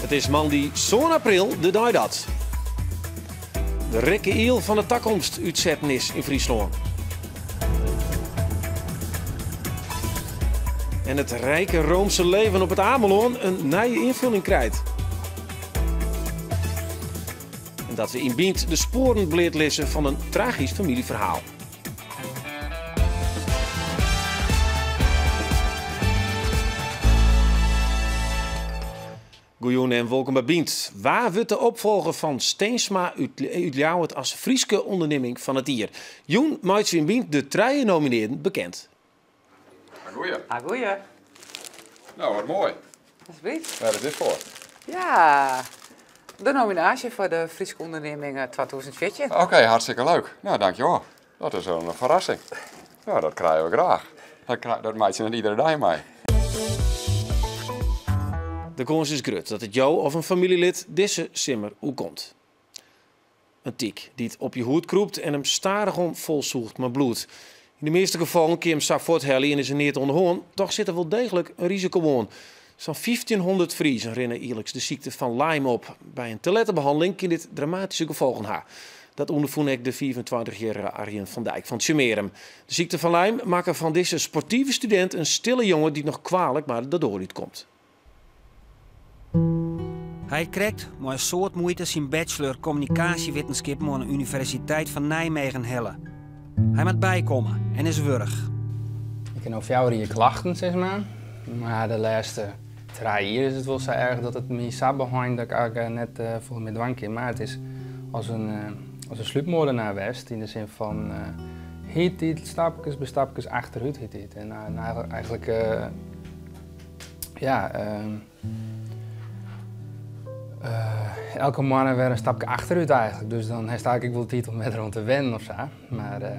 Het is maandag 7 april, de dag dat. De rikke iel van de toekomst uitzetten is in Friesland. En het rijke Roomse leven op het Ameland een nieuwe invulling krijgt. En dat we in Bient de sporen bleert lezen van een tragisch familieverhaal. Goeien en welkom bij Bient. Waar wordt de opvolger van Steensma uit Ljouwert als Frieske onderneming van het jaar? Joen maakt in Bient de 3 nomineerden bekend. Goeie. Nou, wat mooi. Alsjeblieft. Waar is dit voor? Ja, de nominatie voor de Frieske onderneming 2014. Oké, hartstikke leuk. Nou, dankjewel. Dat is een verrassing. Ja, dat krijgen we graag. Dat maakt je niet iedere dag mee. De kans is groot dat het jou of een familielid deze simmer hoe komt. Een tiek die het op je hoed kroept en hem starig om volzoegt met bloed. In de meeste gevallen kun je hem zacht voorthellen en is er niet onderhoorn. Toch zit er wel degelijk een risico aan. Zo'n 1500 Friesen rennen eerlijks de ziekte van Lyme op. Bij een te lette behandeling kan dit dramatische gevolgen hebben. Dat ondervoer ik de 24-jarige Arjen van Dijk van Tjemerum. De ziekte van Lyme maakt van deze sportieve student een stille jongen die nog kwalijk maar daardoor niet komt. Hij krijgt met een soort moeite zijn bachelor communicatiewetenschap aan de Universiteit van Nijmegen hellen. Hij moet bijkomen en is wurg. Ik heb over jou hier klachten, zeg maar de laatste 3 jaar is het wel zo erg dat het me zo behind dat ik eigenlijk net vol met dwang kan. Maar het is als een sluipmoordenaar west in de zin van heet dit stapjes bij stapjes achteruit heet dit. En eigenlijk elke man weer een stapje achteruit eigenlijk. Dus dan sta ik wel de titel met rond te wennen of zo. Maar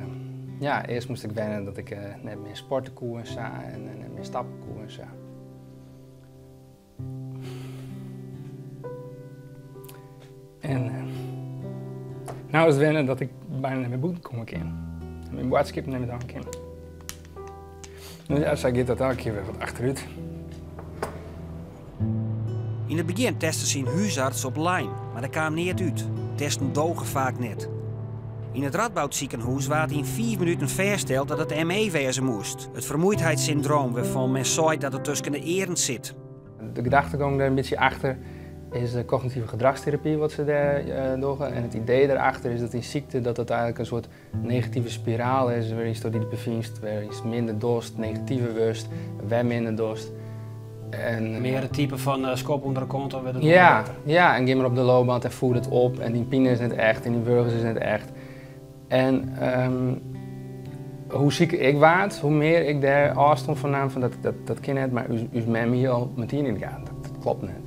ja, eerst moest ik wennen dat ik net meer sporten koe en zo en net meer stappen koe en zo. En nou is het wennen dat ik bijna naar mijn boete kom kan. Mijn boodschap neem ik dan kan. Dus ja, zo gaat dat elke keer weer wat achteruit. In het begin testte zijn huisarts op Lyme, maar dat kwam niet uit. Testen dogen vaak net. In het Radboudziekenhuis werd in 4 minuten vastgesteld dat het ME wezen moest. Het vermoeidheidssyndroom waarvan men zei dat het tussen de eren zit. De gedachtegang daar een beetje achter is de cognitieve gedragstherapie wat ze daar doen. En het idee daarachter is dat die ziekte dat het eigenlijk een soort negatieve spiraal is. Waar iets door die bevindt, waar iets minder dorst, negatieve worst, waar minder dorst. En meer het type van skop onder de kont of het ja, en ga maar op de loopband en voer het op. En die pijn is net echt en die burgers is net echt. En hoe zieker ik waard, hoe meer ik daar afstand van nam van dat kind net, maar u met me hier al meteen in gaan. Dat klopt net.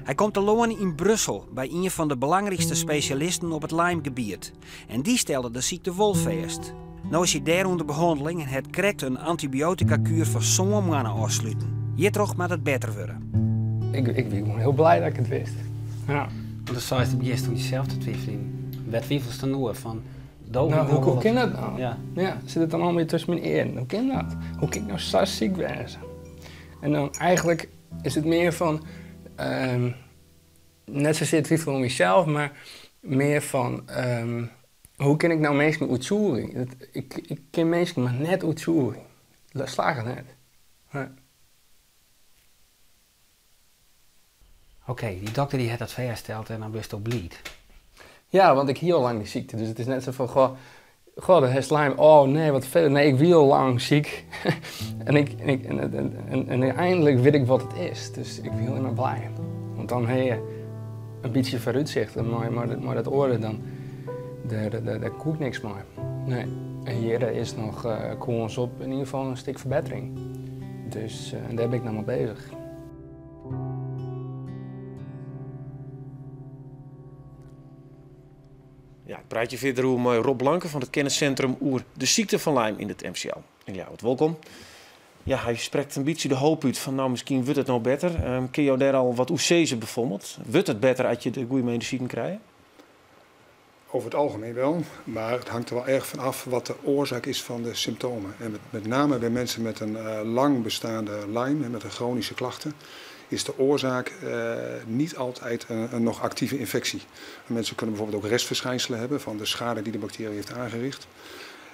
Hij komt te lonen in Brussel bij een van de belangrijkste specialisten op het Lyme-gebied. En die stelde de ziekte wel vast. Nu is hij daar onder behandeling en het krijgt een antibiotica-kuur voor zo'n mannen afsluiten. Je toch maar het beter worden. Ik ben gewoon heel blij dat ik het wist. Ja. Want dan zou je het eerst toen jezelf te twijfelen. Wat twijfels dan nog van? Hoe kan dat nou? Ja, zit het dan allemaal tussen mijn eeren? Hoe kan dat? Hoe kan ik nou zo ziek wezen? En dan eigenlijk is het meer van, net zozeer twijfel om mezelf, maar meer van, hoe kan ik nou mensen uitzoeken? Ik ken mensen maar net uitzoeken. Dat slaagt het net. Ja. Oké, die dokter die had dat vastgesteld en dan ben je bleed. Ja, want ik hield al lang die ziekte, dus het is net zo van, goh, dat is Lyme, oh nee, wat veel. Nee, ik wil al lang ziek. en eindelijk weet ik wat het is, dus ik ben helemaal blij. Want dan heb je een beetje vooruitzicht, maar dat oren dan, daar koek niks meer. Nee, en hier is nog kans op in ieder geval een stuk verbetering. Dus daar ben ik nou mee bezig. Ja, ik praat je verder over met Rob Blanke van het kenniscentrum over de ziekte van Lyme in het MCL. En ja, wat welkom. Ja, hij spreekt een beetje de hoop uit van nou misschien wordt het nou beter. Kun je daar al wat oezezen bijvoorbeeld? Wordt het beter als je de goede medicijnen krijgt? Over het algemeen wel, maar het hangt er wel erg van af wat de oorzaak is van de symptomen. En met name bij mensen met een lang bestaande Lyme, met een chronische klachten, is de oorzaak niet altijd een nog actieve infectie. Mensen kunnen bijvoorbeeld ook restverschijnselen hebben van de schade die de bacterie heeft aangericht.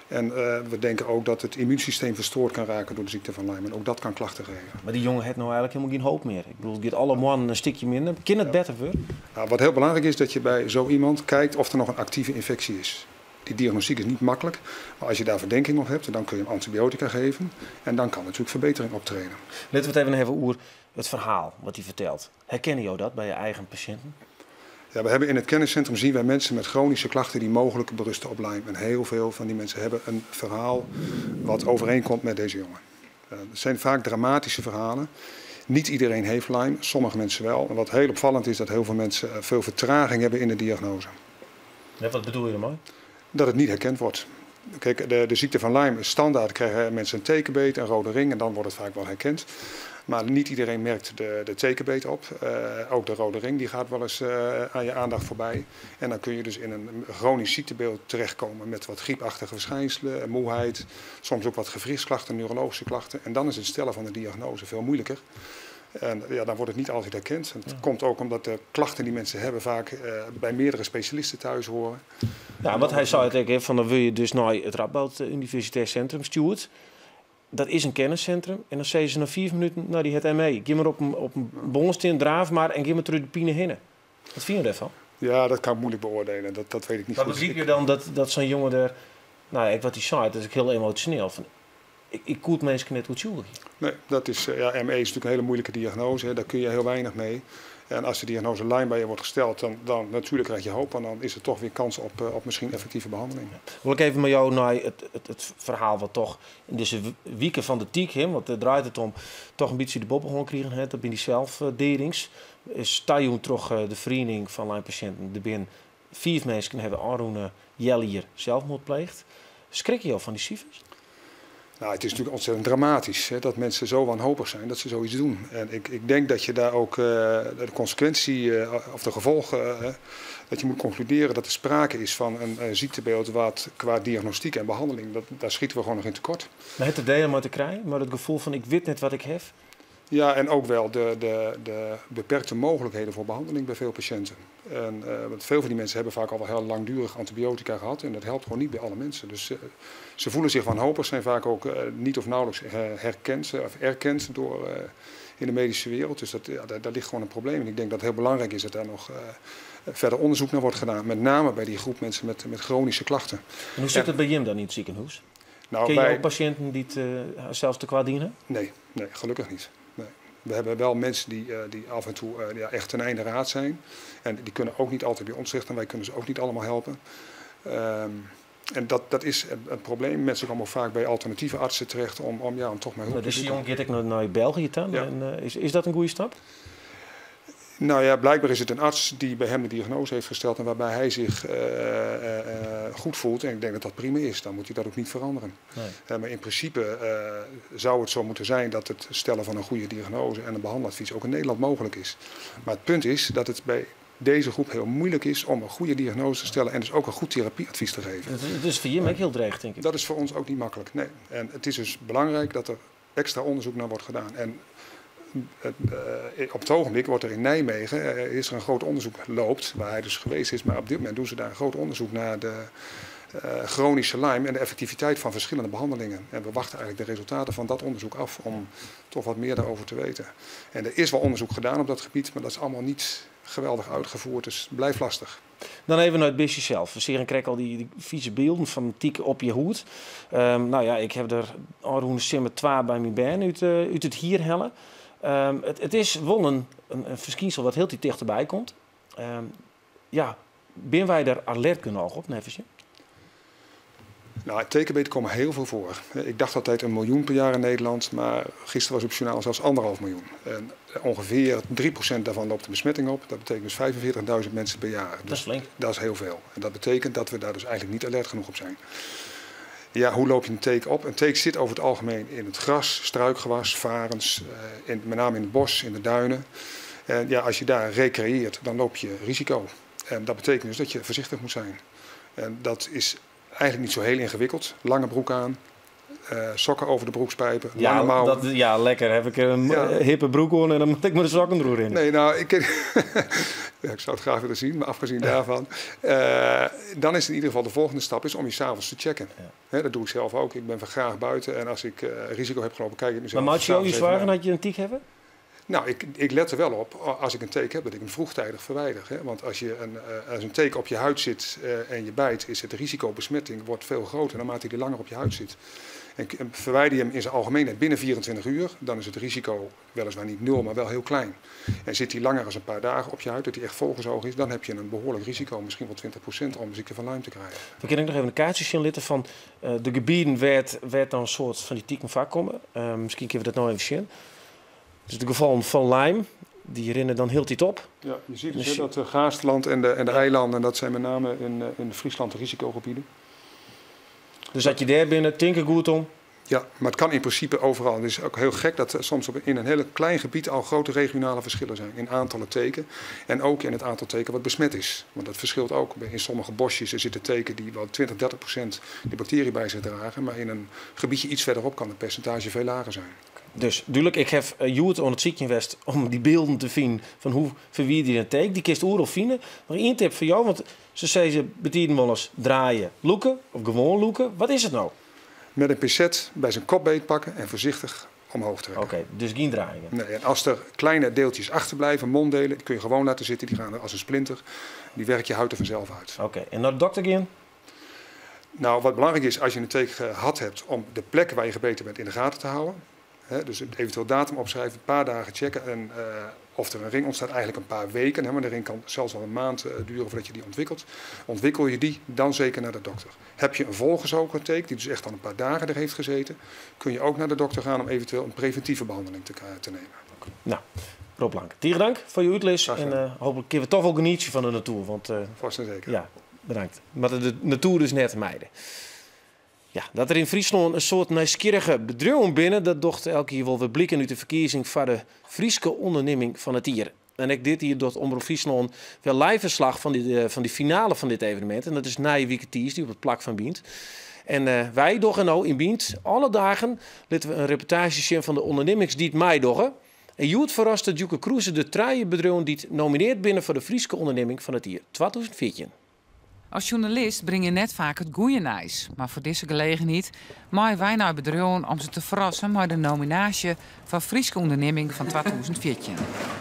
En we denken ook dat het immuunsysteem verstoord kan raken door de ziekte van Lyme. En ook dat kan klachten geven. Maar die jongen heeft nou eigenlijk helemaal geen hoop meer. Ik bedoel, het gaat allemaal een stukje minder. Kan het beter worden? Nou, wat heel belangrijk is, dat je bij zo iemand kijkt of er nog een actieve infectie is. Die diagnostiek is niet makkelijk, maar als je daar verdenking op hebt, dan kun je hem antibiotica geven. En dan kan natuurlijk verbetering optreden. Laten we het even hebben over het verhaal wat hij vertelt. Herken je dat bij je eigen patiënten? Ja, we hebben in het kenniscentrum zien wij mensen met chronische klachten die mogelijk berusten op Lyme. En heel veel van die mensen hebben een verhaal wat overeenkomt met deze jongen. Het zijn vaak dramatische verhalen. Niet iedereen heeft Lyme, sommige mensen wel. En wat heel opvallend is, dat heel veel mensen veel vertraging hebben in de diagnose. Ja, wat bedoel je ermee? Dat het niet herkend wordt. Kijk, de ziekte van Lyme is standaard, krijgen mensen een tekenbeet, een rode ring en dan wordt het vaak wel herkend. Maar niet iedereen merkt de tekenbeet op. Ook de rode ring die gaat wel eens aan je aandacht voorbij. En dan kun je dus in een chronisch ziektebeeld terechtkomen met wat griepachtige verschijnselen, moeheid, soms ook wat gewrichtsklachten, neurologische klachten. En dan is het stellen van de diagnose veel moeilijker. En ja, dan wordt het niet altijd herkend. En het komt ook omdat de klachten die mensen hebben vaak bij meerdere specialisten thuis horen. Ja, wat hij zei eigenlijk, van dan wil je dus naar het Radboud Universitair Centrum stuurt. Dat is een kenniscentrum. En dan zeggen ze na 4 minuten, nou die het ME. Ga maar op een bonsteen, draaf maar en ga maar terug de pine heen. Wat vind je daarvan? Ja, dat kan ik moeilijk beoordelen. Dat weet ik niet Maar goed. begrijp je dan dat zo'n jongen er... Nou, wat hij zei, dat is ook heel emotioneel. Van, ik koet mensen net goed zoeken. Nee, dat is, ME is natuurlijk een hele moeilijke diagnose. Hè. Daar kun je heel weinig mee. En als de diagnose Lyme bij je wordt gesteld, dan natuurlijk krijg je hoop. En dan is er toch weer kans op misschien effectieve behandeling. Wil ik even met jou naar het verhaal wat toch in deze weken van de tiek, want daar draait het om, toch een beetje de bobbel krijgen. Hè, dat ben die zelfderings. Sta je terug de vereniging van Lyme-patiënten. Er zijn 4 mensen hebben Arun Jellier zelfmoord pleegd. Schrik je al van die cijfers? Nou, het is natuurlijk ontzettend dramatisch hè, dat mensen zo wanhopig zijn dat ze zoiets doen. En ik denk dat je daar ook de consequentie of de gevolgen, dat je moet concluderen dat er sprake is van een ziektebeeld wat qua diagnostiek en behandeling, daar schieten we gewoon nog in tekort. Maar het idee om te krijgen, maar het gevoel van ik weet net wat ik heb. Ja, en ook wel de beperkte mogelijkheden voor behandeling bij veel patiënten. Want veel van die mensen hebben vaak al wel heel langdurig antibiotica gehad en dat helpt gewoon niet bij alle mensen. Dus ze voelen zich wanhopig, zijn vaak ook niet of nauwelijks erkend door in de medische wereld. Dus daar ligt gewoon een probleem. En ik denk dat het heel belangrijk is dat daar nog verder onderzoek naar wordt gedaan. Met name bij die groep mensen met chronische klachten. En hoe zit het bij Jim dan in het ziekenhuis? Nou, ken je ook patiënten die het zelfs te kwaad dienen? Nee, gelukkig niet. We hebben wel mensen die af en toe echt ten einde raad zijn. En die kunnen ook niet altijd bij ons terecht en wij kunnen ze ook niet allemaal helpen. En dat is een probleem. Mensen komen ook vaak bij alternatieve artsen terecht om toch maar hulp te Dus die zoeken. jongen gaat ik naar België dan? Ja. En, is dat een goede stap? Nou ja, blijkbaar is het een arts die bij hem de diagnose heeft gesteld en waarbij hij zich goed voelt. En ik denk dat dat prima is. Dan moet hij dat ook niet veranderen. Nee. Maar in principe zou het zo moeten zijn dat het stellen van een goede diagnose en een behandeladvies ook in Nederland mogelijk is. Maar het punt is dat het bij deze groep heel moeilijk is om een goede diagnose te stellen en dus ook een goed therapieadvies te geven. Het is voor Jim ook heel dreig, denk ik. Dat is voor ons ook niet makkelijk. Nee. En het is dus belangrijk dat er extra onderzoek naar wordt gedaan. En op het ogenblik wordt er in Nijmegen is er een groot onderzoek loopt, waar hij dus geweest is, maar op dit moment doen ze daar een groot onderzoek naar de chronische Lyme en de effectiviteit van verschillende behandelingen. En we wachten eigenlijk de resultaten van dat onderzoek af om toch wat meer daarover te weten. En er is wel onderzoek gedaan op dat gebied, maar dat is allemaal niet geweldig uitgevoerd, dus het blijft lastig. Dan even naar het beestje zelf. We zien en krijg al die vieze beelden van tieken op je hoed. Nou ja, ik heb er Arun Simmer 2 bij mijn been uit het hier hellen. Het is wel een verschijnsel wat heel dichterbij komt. Ben wij daar alert genoeg op, Nevertje? Nou, tekenbeten komen heel veel voor. Ik dacht altijd 1 miljoen per jaar in Nederland, maar gisteren was op het journaal zelfs 1,5 miljoen. En ongeveer 3% daarvan loopt de besmetting op. Dat betekent dus 45.000 mensen per jaar. Dat is flink. Dat is heel veel. En dat betekent dat we daar dus eigenlijk niet alert genoeg op zijn. Ja, hoe loop je een teek op? Een teek zit over het algemeen in het gras, struikgewas, varens, met name in het bos, in de duinen. En ja, als je daar recreëert, dan loop je risico. En dat betekent dus dat je voorzichtig moet zijn. En dat is eigenlijk niet zo heel ingewikkeld. Lange broek aan, sokken over de broekspijpen, lange mouwen. Ja, lekker. Heb ik een hippe broek aan en dan moet ik me de sokken erin. Nee, nou, ik zou het graag willen zien, maar afgezien daarvan. Dan is in ieder geval de volgende stap is om je s'avonds te checken. Ja. Dat doe ik zelf ook. Ik ben van graag buiten en als ik risico heb gelopen, kijk ik mezelf. Maar maak je je zwaar dat je een tiek hebt? Nou, ik let er wel op, als ik een teken heb, dat ik hem vroegtijdig verwijder. Hè? Want als een teken op je huid zit en je bijt, is het risico besmetting wordt veel groter naarmate hij langer op je huid zit. En verwijder je hem in zijn algemeenheid binnen 24 uur, dan is het risico weliswaar niet 0, maar wel heel klein. En zit hij langer dan een paar dagen op je huid, dat hij echt volgezogen is, dan heb je een behoorlijk risico, misschien wel 20% om de ziekte van Lyme te krijgen. We kunnen nog even een kaartje zien litten van de gebieden werd dan een soort van die tieken vaak komen. Misschien kunnen we dat nou even zien. Dus de gevallen van Lyme, die herinneren dan heel tijd op. Ja, je ziet dus dat de Gaastland en de eilanden, dat zijn met name in Friesland de risicogebieden. Dus dat je daar binnen, tinken goed om. Ja, maar het kan in principe overal. Het is ook heel gek dat er soms in een heel klein gebied al grote regionale verschillen zijn. In aantallen teken en ook in het aantal teken wat besmet is. Want dat verschilt ook. In sommige bosjes er zitten teken die wel 20-30% die bacterie bij zich dragen. Maar in een gebiedje iets verderop kan het percentage veel lager zijn. Dus duidelijk, ik heb Joert aan het ziekenhuis om die beelden te vinden van hoe verwier die een teken. Die kist oorlog vinden. Nog één tip voor jou, want ze zeggen ze betieden wel eens draaien, loeken of gewoon loeken. Wat is het nou? Met een pincet bij zijn kop beetpakken en voorzichtig omhoog trekken. Oké, dus geen draaien. Nee, en als er kleine deeltjes achterblijven, monddelen, die kun je gewoon laten zitten. Die gaan er als een splinter. Die werk je huid er vanzelf uit. Oké, en naar de dokter gaan? Nou, wat belangrijk is als je een teken gehad hebt om de plek waar je gebeten bent in de gaten te houden. Dus eventueel datum opschrijven, een paar dagen checken. En of er een ring ontstaat, eigenlijk een paar weken. Maar de ring kan zelfs wel een maand duren voordat je die ontwikkelt. Ontwikkel je die, dan zeker naar de dokter. Heb je een volgezogen teken, die dus echt al een paar dagen er heeft gezeten, kun je ook naar de dokter gaan om eventueel een preventieve behandeling te nemen. Nou, Rob Blank, hartelijk dank voor je uitleg. En hopelijk kunnen we toch wel genieten van de natuur. Want, vast en zeker. Ja, bedankt. Maar de natuur is net meiden. Ja, dat er in Friesland een soort nieuwsgierige bedrijf binnen, dat docht elke keer wel weer blikken uit de verkiezing van de Friese onderneming van het jaar. En ik dit hier door Omroep Friesland wel live verslag van die finale van dit evenement. En dat is na je weekend die op het plak van Bient. En wij doggen nou in Bient alle dagen laten we een reportage zien van de ondernemings die het mij doggen. En Joet verrast dat Joeke Kroeze de traaie bedrijf die het nomineert binnen voor de Friese onderneming van het jaar 2014. Als journalist breng je net vaak het goeie nieuws. Maar voor deze gelegenheid maken wij naar bedrijven om ze te verrassen met de nominatie van Friese onderneming van 2014.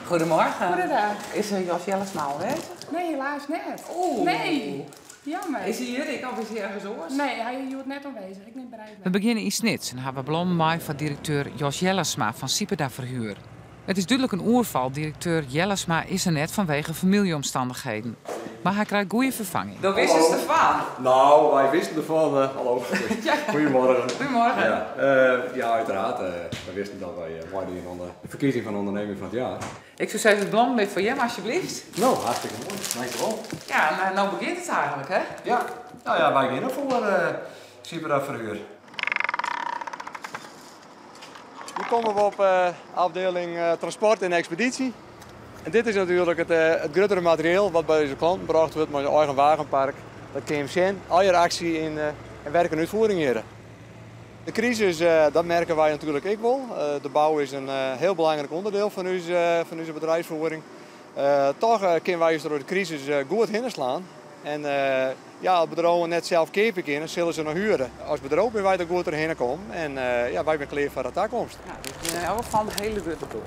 Goedemorgen. Goedendag. Is Jos Jellesma aanwezig? Nee, helaas net. Oeh. Nee. Jammer. Is hij hier? Ik of is hij ergens anders? Nee, hij is net aanwezig. Ik neem bereid. We beginnen in Snits en hebben blom mij van directeur Jos Jellesma van Sipeda Verhuur. Het is duidelijk een oerval. Directeur Jellesma is er net vanwege familieomstandigheden. Maar hij krijgt goede vervanging. Dat wisten ze ervan? Nou, wij wisten ervan. Hallo. Ja. Goedemorgen. Goedemorgen. Ja, uiteraard. We wisten dat wij meedoen aan de verkiezing van de onderneming van het jaar. Ik zou zeggen, het blom voor jou alsjeblieft. Nou, hartstikke mooi. Dankjewel. Ja, nou begint het eigenlijk, hè? Ja. Nou ja, wij beginnen voor Sipeda Verhuur. Nu komen we op afdeling transport en expeditie. En dit is natuurlijk het grotere materieel wat bij deze klant gebracht wordt met een eigen wagenpark. Dat kun je zien, al je actie in werk en uitvoering hier. De crisis, dat merken wij natuurlijk ook wel. De bouw is een heel belangrijk onderdeel van onze bedrijfsvoering. Toch kunnen wij door de crisis goed hinslaan. En als bedrijven net zelf kepen kunnen, zullen ze nog huren. Als bedrijf ben wij er goed doorheen komen en wij zijn klaar voor de toekomst. Ja, dus in elk geval de hele deur door.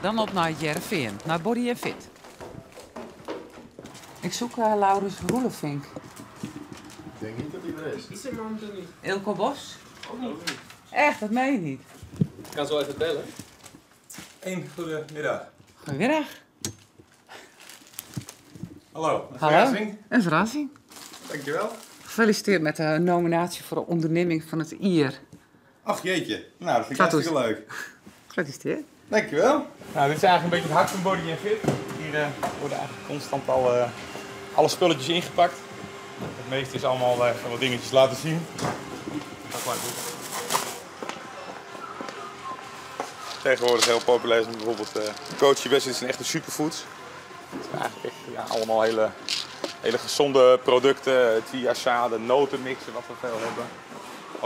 Dan op naar Jereveen, naar Body and Fit. Ik zoek Laurens Roelevink. Ik denk niet dat hij er is. Is er momenteel niet. Ilko Bos? Ook niet. Echt, dat meen je niet. Ik kan zo even bellen. Goedemiddag. Goedemiddag. Hallo, een Hallo. verrassing. Een verrassing. Dankjewel. Gefeliciteerd met de nominatie voor de onderneming van het IR. Ach jeetje, nou dat vind ik hartstikke leuk. Gefeliciteerd. Dankjewel. Nou, dit is eigenlijk een beetje het hart van Body and Fit. Hier worden eigenlijk constant alle spulletjes ingepakt. Het meeste is allemaal wat dingetjes laten zien. Tegenwoordig heel populair is bijvoorbeeld Coach Best is een echte superfoods. Het zijn eigenlijk echt allemaal hele hele gezonde producten, het via de notenmixen wat we veel hebben.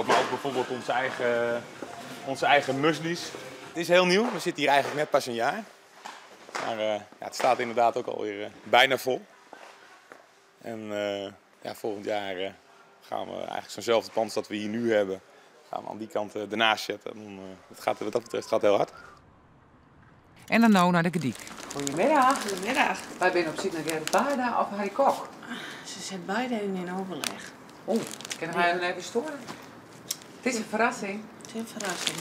Maar ook bijvoorbeeld onze eigen muesli's. Het is heel nieuw, we zitten hier eigenlijk net pas een jaar. Maar het staat inderdaad ook alweer bijna vol. En volgend jaar gaan we eigenlijk zo'nzelfde pand dat we hier nu hebben, gaan we aan die kant ernaast zetten. En, wat dat betreft gaat het heel hard. En dan nou naar de Gediek. Goedemiddag. Goedemiddag. Wij zijn op zoek naar Gerrit Baarda of Harry Kok. Ze zijn beide in overleg. Oh, kunnen wij even storen? Het is een verrassing. Het is een verrassing.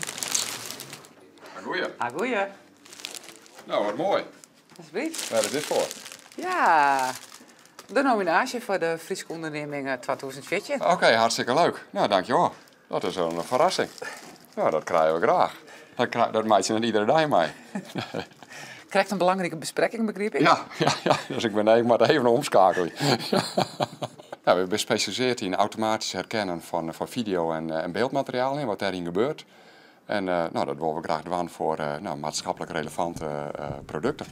Goeie. Goeie. Nou, wat mooi. Alsjeblieft. Waar is dit voor? Ja, de nominatie voor de Friese onderneming 2014. Oké, hartstikke leuk. Nou, dankjewel. Dat is een verrassing. Ja, dat krijgen we graag. Dat maakt je niet iedere dag mee. Krijgt een belangrijke bespreking, begreep ik? Ja. Dus ik ben maar even omschakelen. We zijn gespecialiseerd in automatisch herkennen van video en beeldmateriaal en wat daarin gebeurt. En dat willen we graag doen voor maatschappelijk relevante producten.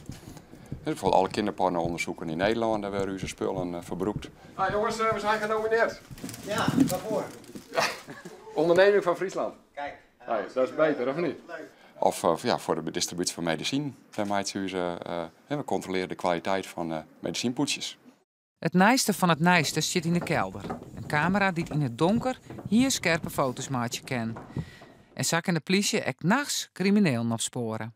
Bijvoorbeeld alle kinderporno-onderzoeken in Nederland, daar werden onze spullen verbroekt. Jongens, we zijn genomineerd. Ja, waarvoor? Onderneming van Friesland. Kijk. Dat is beter, of niet? Leuk. Of voor de distributie van medicine. We controleren de kwaliteit van medicijnpoetsjes. Het nijste van het nijste zit in de kelder. Een camera die in het donker hier scherpe foto's maatje kan. En zo kan de politie ook nachts criminelen opsporen.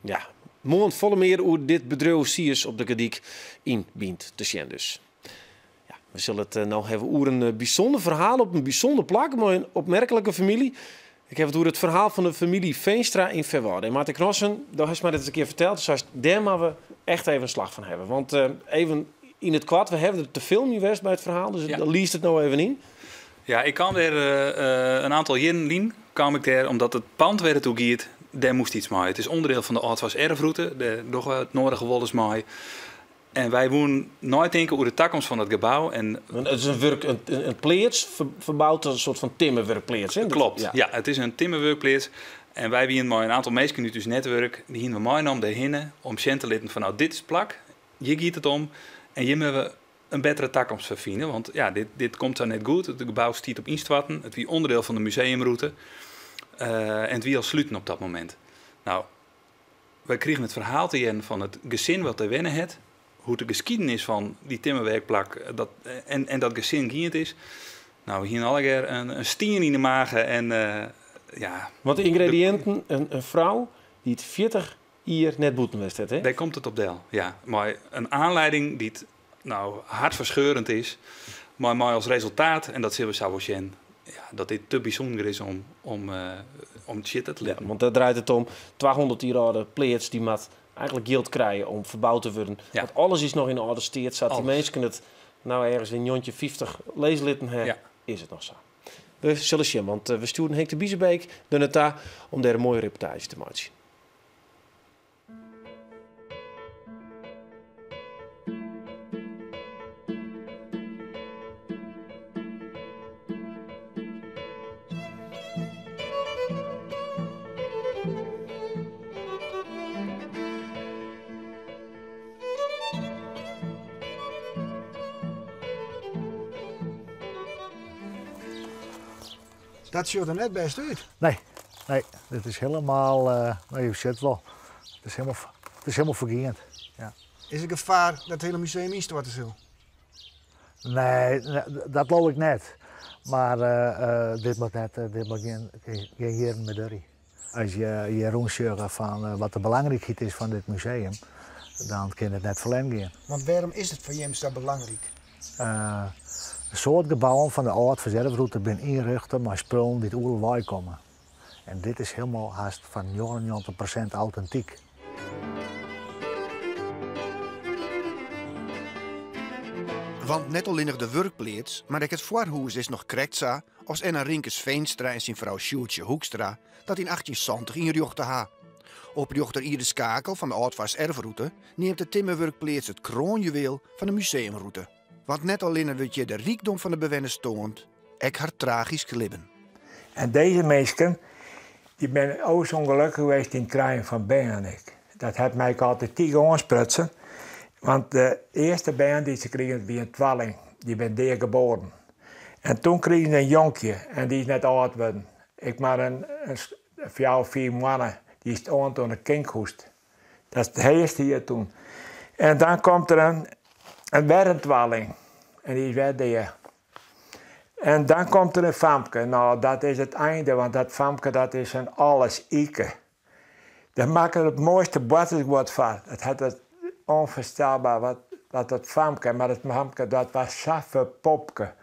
Ja, mond volle meer hoe dit bedrijf Siers op de Gediek inbindt te zien dus. Ja, we zullen het nou hebben over een bijzonder verhaal op een bijzonder plak, maar een opmerkelijke familie. Ik heb het over het verhaal van de familie Veenstra in Verwaarde. En Maarten Knossen, daar heeft mij dit eens een keer verteld. Dus daar moeten we echt even een slag van hebben. Want even in het kwart, we hebben er te veel niet geweest bij het verhaal. Dus dan liest het nou even in. Ja, ik kwam er een aantal jaren in, kwam ik daar omdat het pand waar het toe gaat, daar moest iets mee. Het is onderdeel van de Oudtwas erfroute, daar nog het nodige wolles mee. En wij woonden nooit denken over de toekomst van het gebouw. En het is een pleats, verbouwd als een soort van timmerwerkpleats. Klopt, ja, het is een timmerwerkpleats. En wij waren met een aantal mensen uit ons netwerk, die gingen we meenemen daarheen om te laten van nou, dit is plak, hier gaat het om. En hier moeten we een betere toekomst vervinden. Want ja, dit komt zo net goed. Het gebouw stiet op Instatten. Het was onderdeel van de museumroute. En het was al sluiten op dat moment. Nou, wij kregen het verhaal te jen van het gezin wat er wennen had. Hoe de geschiedenis van die timmerwerkplak en dat gezin ging is. Nou, we gingen alle een stien in de magen en ja. Wat de ingrediënten, een vrouw die het 40 jaar net boeten wist, hè? Daar komt het op deel, ja. Maar een aanleiding die het hartverscheurend is, maar als resultaat, en dat zullen we zo zien, ja, dat dit te bijzonder is om shit te leren. Ja, want daar draait het om 200 jaar oude pleats die moet eigenlijk geld krijgen om verbouwd te worden. Ja. Want alles is nog in orde steert. Zat die mensen het nou ergens in jontje 50 leeslitten hebben, is het nog zo. We zullen zien, want we sturen Henk de Biezenbeek de Neta om daar een mooie reportage te maken. Dat ziet er net best uit. Nee, dit is helemaal, je ziet wel, het is helemaal vergeend. Ja. Is er gevaar dat het hele museum instorten zal? Nee, dat geloof ik net. Maar dit moet geen hier met durrie. Als je rondzuigt van wat de belangrijkheid is van dit museum, dan kan het net verlengd gaan. Want waarom is het voor Jim zo belangrijk? Een soort gebouwen van de oude verzettingsroute zijn inrichten met spullen die uit oerlewij komen. En dit is helemaal haast van 99% authentiek. Want net alleen nog de werkplaats, maar ook het voorhuis is nog correct zo als Enna Rinkes Veenstra en zijn vrouw Sjoerdje Hoekstra dat in 1870 ingejocht ha. Opjochter Iris Skakel van de Oudtwas erfroute neemt de timmerwerkplaats het kroonjuweel van de museumroute. Want net alleen dat je de rijkdom van de bewoners toont, ook haar tragisch glibben. En deze mensen, die ben ook ongelukkig geweest in het krijgen van Ben en ik. Dat had mij altijd tegen ons prutsen. Want de eerste band die ze kregen, was een tweeling. Die ben daar geboren. En toen kregen ze een jonkje en die is net oud geworden. Ik maar een vrouw of 4 mannen, die is aan toen een kinkhoest. Dat is het eerste hier toen. En dan komt er een werentwaling. En die is weer daar. En dan komt er een famke. Nou, dat is het einde, want dat famke dat is een alles Ike. Dat maakt het mooiste badwoord van. Het had het onvoorstelbaar wat dat famke, maar dat famke dat was saffe popke.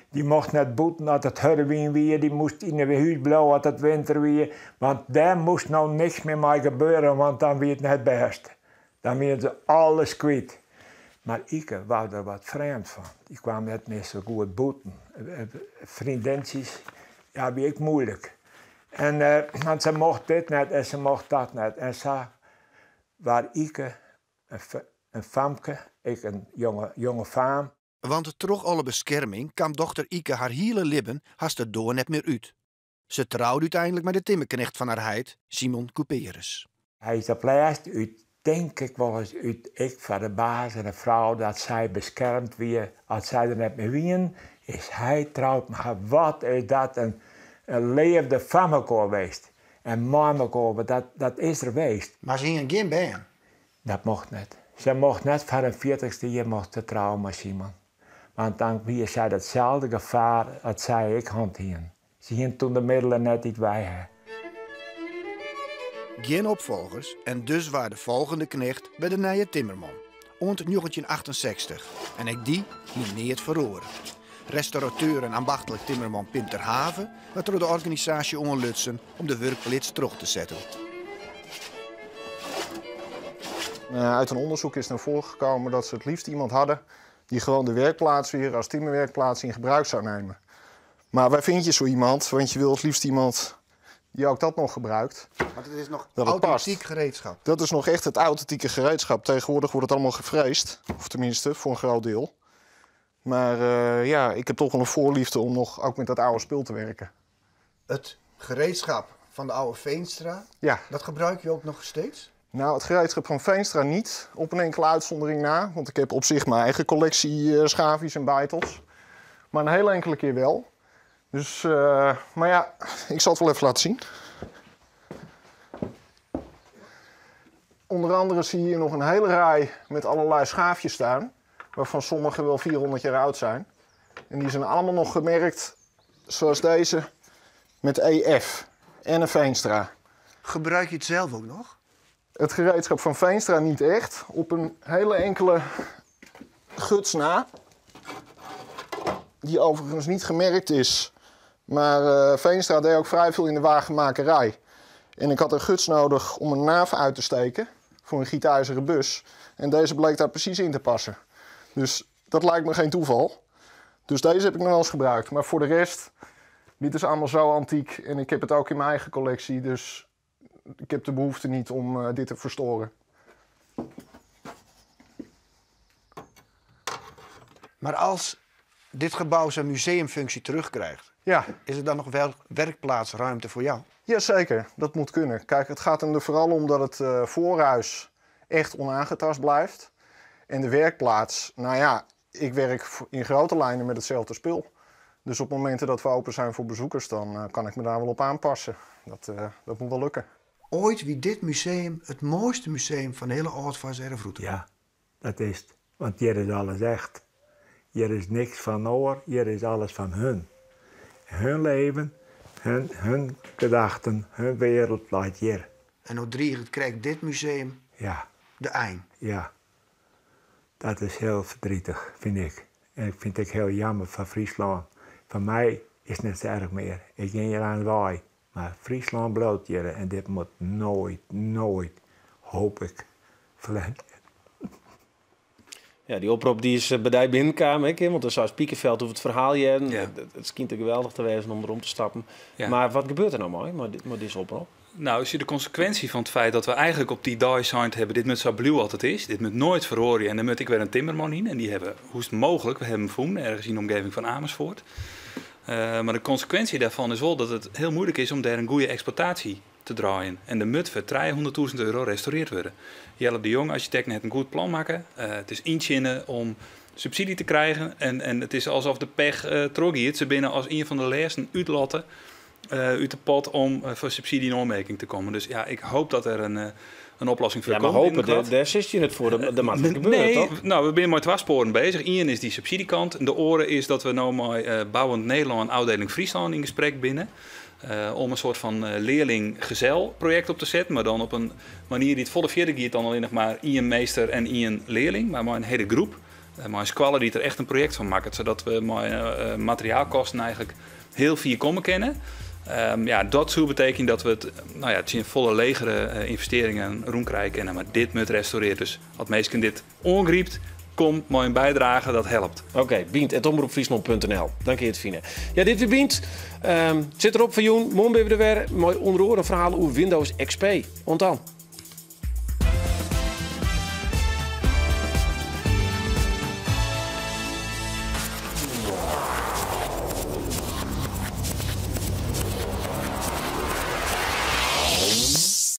Die mocht net boeten als het hurwien weer, die moest in het huis blijven als het winter weer. Want daar moest nou niks meer mee gebeuren, want dan werd het net best. Dan werden ze alles kwijt. Maar Ike wou er wat vreemd van. Die kwam net meer zo goed boeten. Vriendinnetjes, ja, wie ik moeilijk. En want ze mocht dit net en ze mocht dat net. En zo was Ike een famke, ik een jonge faam. Want troch alle bescherming kwam dochter Ike haar hele libben haast er door net meer uit. Ze trouwde uiteindelijk met de timmerknecht van haar heid, Simon Couperus. Hij is op laatst uit, denk ik wel eens uit, ik van de baas en de vrouw, dat zij beschermd weer. Als zij er net meer wien, is hij trouwd. Maar wat is dat een leefde fammekoor geweest. En mammekoor, dat is er geweest. Maar ze gingen geen band? Dat mocht net. Ze mocht net van de 40ste jaar mocht trouwen met Simon. Want dan wie zij datzelfde gevaar als zij ik hanteren. Ze gingen toen de middelen net niet bij haar. Geen opvolgers en dus waar de volgende knecht bij de nieuwe timmerman. Ont 1968 en ik die niet het verroren. Restaurateur en ambachtelijk timmerman Pim ter Haven werd door de organisatie onderlutsen om de werkplaats terug te zetten. Uit een onderzoek is naar voren gekomen dat ze het liefst iemand hadden die gewoon de werkplaats weer als timmerwerkplaats in gebruik zou nemen. Maar waar vind je zo iemand? Want je wil het liefst iemand die ook dat nog gebruikt. Maar het is nog dat authentiek gereedschap. Dat is nog echt het authentieke gereedschap. Tegenwoordig wordt het allemaal gevreesd. Of tenminste, voor een groot deel. Maar ja, ik heb toch wel een voorliefde om nog ook met dat oude spul te werken. Het gereedschap van de oude Veenstra, ja. Dat gebruik je ook nog steeds? Nou, het gereedschap van Veenstra niet, op een enkele uitzondering na. Want ik heb op zich mijn eigen collectie schaafjes en beitels. Maar een hele enkele keer wel. Dus, maar ja, ik zal het wel even laten zien. Onder andere zie je hier nog een hele rij met allerlei schaafjes staan. Waarvan sommige wel 400 jaar oud zijn. En die zijn allemaal nog gemerkt, zoals deze, met EF en een Veenstra. Gebruik je het zelf ook nog? Het gereedschap van Veenstra niet echt. Op een hele enkele guts na. Die overigens niet gemerkt is. Maar Veenstra deed ook vrij veel in de wagenmakerij. En ik had een guts nodig om een naaf uit te steken. Voor een gietijzeren bus. En deze bleek daar precies in te passen. Dus dat lijkt me geen toeval. Dus deze heb ik nog wel eens gebruikt. Maar voor de rest, dit is allemaal zo antiek. En ik heb het ook in mijn eigen collectie. Dus ik heb de behoefte niet om dit te verstoren. Maar als dit gebouw zijn museumfunctie terugkrijgt, ja. Is er dan nog wel werkplaatsruimte voor jou? Jazeker, dat moet kunnen. Kijk, het gaat er vooral om dat het voorhuis echt onaangetast blijft. En de werkplaats, nou ja, ik werk in grote lijnen met hetzelfde spul. Dus op momenten dat we open zijn voor bezoekers, dan kan ik me daar wel op aanpassen. Dat moet wel lukken. Ooit wie dit museum het mooiste museum van de hele Oudvaartse erfgoed. Ja, dat is het. Want hier is alles echt. Hier is niks van oor, hier is alles van hun. Hun leven, hun gedachten, hun wereld ligt hier. En hoe dreigend krijgt dit museum de eind? Ja, dat is heel verdrietig, vind ik. En ik vind het heel jammer van Friesland. Van mij is het niet zo erg meer. Ik ging hier aan de waai. Maar Friesland bloot hier en dit moet nooit, hoop ik, verlengd. Ja, die oproep die is bij die binnenkwamen, want dan zou Spiekerveld over het verhaal jaren. Ja. Het schijnt er geweldig te wezen om erom te stappen. Ja. Maar wat gebeurt er nou mooi met deze oproep? Nou, als je de consequentie van het feit dat we eigenlijk op die dag zijn hebben, dit moet zo blauw altijd is, dit moet nooit verhoren en dan moet ik weer een timmerman in en die hebben, hoe is het mogelijk, we hebben hem gevonden ergens in de omgeving van Amersfoort. Maar de consequentie daarvan is wel dat het heel moeilijk is om daar een goede exploitatie te draaien. En de moet voor €300.000 restaureerd worden. Jelle de Jong, architect, heeft een goed plan maken. Het is inzinnen om subsidie te krijgen. En het is alsof de pech teruggaat. Ze binnen als een van de laatste uitlotten uit de pot om voor subsidie in aanmerking te komen. Dus ja, ik hoop dat er een oplossing voor komt. Ja, maar hopen, daar zit je het voor. Dat mag niet gebeuren, nee, toch? Nou, we zijn met 2 sporen bezig. Eén is die subsidiekant. En de andere is dat we nou met Bouwend Nederland afdeling Friesland in gesprek binnen. Om een soort van leerling-gezel-project op te zetten. Maar dan op een manier die het volle vierde gaat dan alleen nog maar één meester en één leerling. Maar een hele groep. Maar een squallen die er echt een project van maken. Zodat we met materiaalkosten eigenlijk heel vier komen kennen. Ja, dat zou betekenen dat we het in volle legere investeringen rond krijgen. Maar dit moet restaureerd. Dus als mensen dit ongriept, kom maar een bijdrage, dat helpt. Oké, Bient@omroepfriesland.nl. Dank je het, Fine. Ja, dit weer Bient. Zit erop voor Joen. Morgen ben we er weer. Mooi onderhoor een verhaal over Windows XP. Ontan.